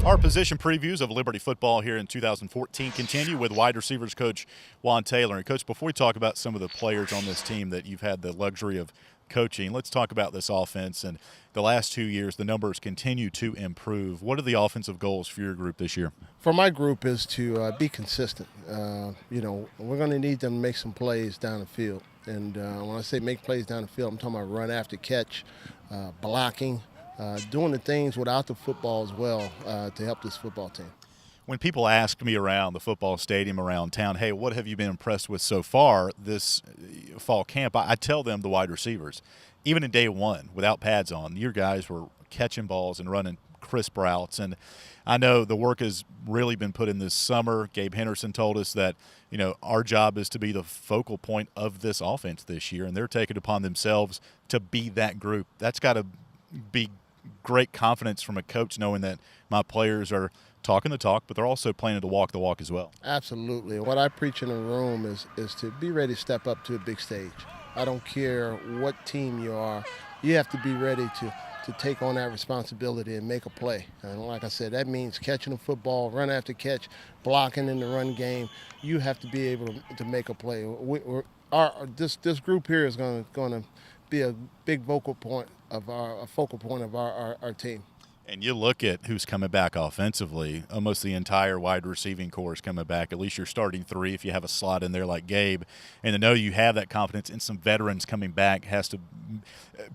Our position previews of Liberty football here in 2014 continue with wide receivers coach Juan Taylor. And, Coach, before we talk about some of the players on this team that you've had the luxury of coaching, let's talk about this offense. And the last 2 years, the numbers continue to improve. What are the offensive goals for your group this year? For my group is to be consistent. We're going to need them to make some plays down the field. And when I say make plays down the field, I'm talking about run after catch, blocking, doing the things without the football as well to help this football team. When people ask me around the football stadium, around town, hey, what have you been impressed with so far this fall camp, I tell them the wide receivers. Even in day one, without pads on, your guys were catching balls and running crisp routes. And I know the work has really been put in this summer. Gabe Henderson told us that, our job is to be the focal point of this offense this year, and they're taking it upon themselves to be that group. That's got to be great confidence from a coach, knowing that my players are talking the talk, but they're also planning to walk the walk as well. Absolutely. What I preach in the room is to be ready to step up to a big stage. I don't care what team you are. You have to be ready to take on that responsibility and make a play. And like I said, that means catching the football, run after catch, blocking in the run game. You have to be able to make a play. This group here is going to be a big focal point of our team. And you look at who's coming back offensively, almost the entire wide receiving core is coming back. At least you're starting three if you have a slot in there like Gabe. And to know you have that confidence in some veterans coming back has to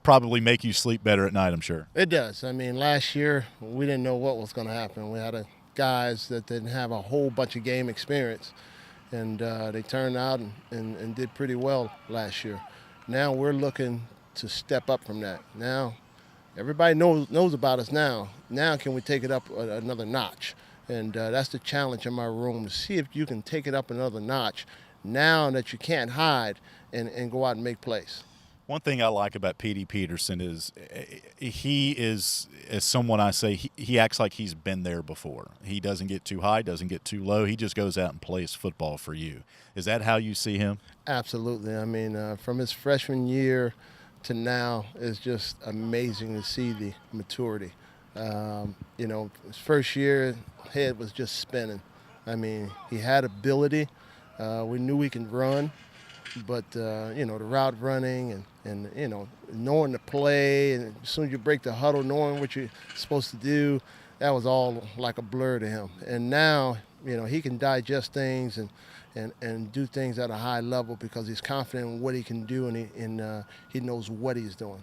probably make you sleep better at night, I'm sure. It does. I mean, last year we didn't know what was going to happen. We had guys that didn't have a whole bunch of game experience, and they turned out and did pretty well last year. Now we're looking to step up from that. Now everybody knows about us now. Now can we take it up another notch? And that's the challenge in my room, to see if you can take it up another notch now that you can't hide and go out and make plays. One thing I like about P.D. Peterson is he is, as someone I say, he acts like he's been there before. He doesn't get too high, doesn't get too low. He just goes out and plays football for you. Is that how you see him? Absolutely. I mean, from his freshman year to now, it's just amazing to see the maturity. His first year, head was just spinning. I mean, he had ability. We knew he can run, but the route running and knowing the play, and as soon as you break the huddle, knowing what you're supposed to do, that was all like a blur to him. And now, he can digest things and do things at a high level because he's confident in what he can do, and he knows what he's doing.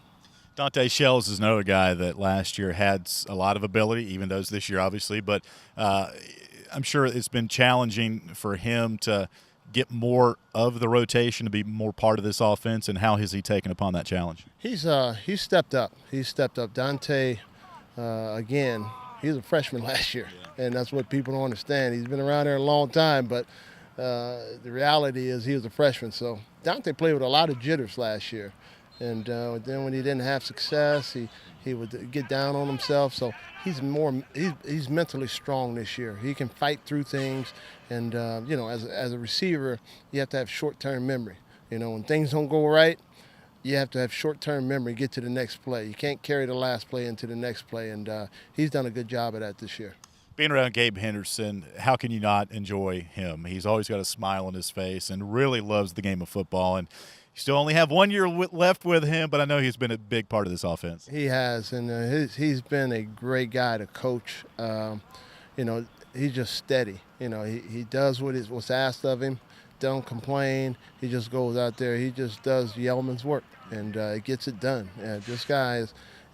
Dante Shells is another guy that last year had a lot of ability, even does this year, obviously. But I'm sure it's been challenging for him to get more of the rotation, to be more part of this offense. And how has he taken upon that challenge? He's stepped up. He's stepped up. Dante, again, he was a freshman last year, and that's what people don't understand. He's been around there a long time, but the reality is he was a freshman. So Dante played with a lot of jitters last year. And then when he didn't have success, he would get down on himself. So he's mentally strong this year. He can fight through things. And, as a receiver, you have to have short-term memory. When things don't go right, you have to have short-term memory, get to the next play. You can't carry the last play into the next play. And he's done a good job of that this year. Being around Gabe Henderson, how can you not enjoy him? He's always got a smile on his face and really loves the game of football. And you still only have 1 year left with him, but I know he's been a big part of this offense. He has, and he's been a great guy to coach. He's just steady. He does what's asked of him. Don't complain. He just goes out there. He just does yeoman's work, and gets it done. This guy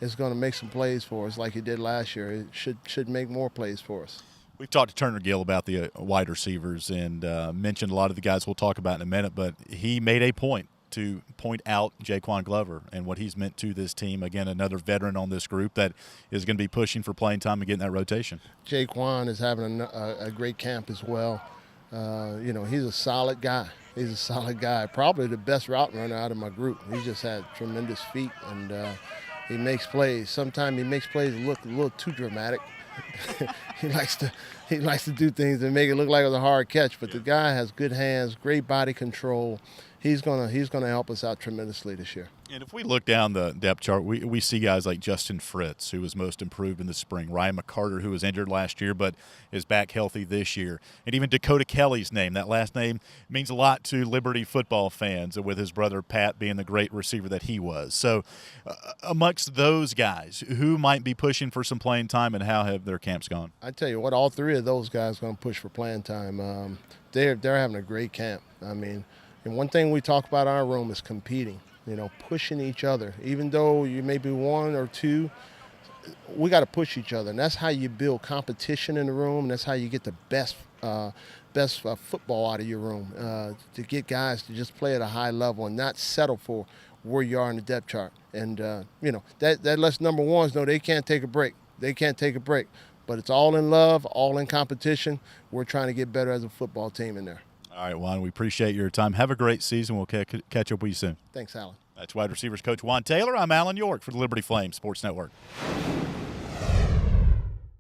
is going to make some plays for us like he did last year. He should make more plays for us. We've talked to Turner Gill about the wide receivers and mentioned a lot of the guys we'll talk about in a minute, but he made a point to point out Jaquan Glover and what he's meant to this team. Again, another veteran on this group that is going to be pushing for playing time and getting that rotation. Jaquan is having a great camp as well. He's a solid guy. He's a solid guy. Probably the best route runner out of my group. He just had tremendous feet, and he makes plays. Sometimes he makes plays look a little too dramatic. He likes to do things that make it look like it was a hard catch, but the guy has good hands, great body control. he's gonna help us out tremendously this year. And if we look down the depth chart, we see guys like Justin Fritz, who was most improved in the spring, Ryan McCarter, who was injured last year but is back healthy this year, and even Dakota Kelly's name. That last name means a lot to Liberty football fans, with his brother Pat being the great receiver that he was. So amongst those guys, who might be pushing for some playing time, and how have their camps gone? I tell you what, all three of those guys are going to push for playing time. They're having a great camp. I mean, and one thing we talk about in our room is competing. Pushing each other. Even though you may be one or two, we got to push each other, and that's how you build competition in the room. And that's how you get the best football out of your room. To get guys to just play at a high level and not settle for where you are in the depth chart. And that lets number ones know they can't take a break. They can't take a break. But it's all in love, all in competition. We're trying to get better as a football team in there. All right, Juan, we appreciate your time. Have a great season. We'll catch up with you soon. Thanks, Alan. That's wide receivers coach Juan Taylor. I'm Alan York for the Liberty Flames Sports Network.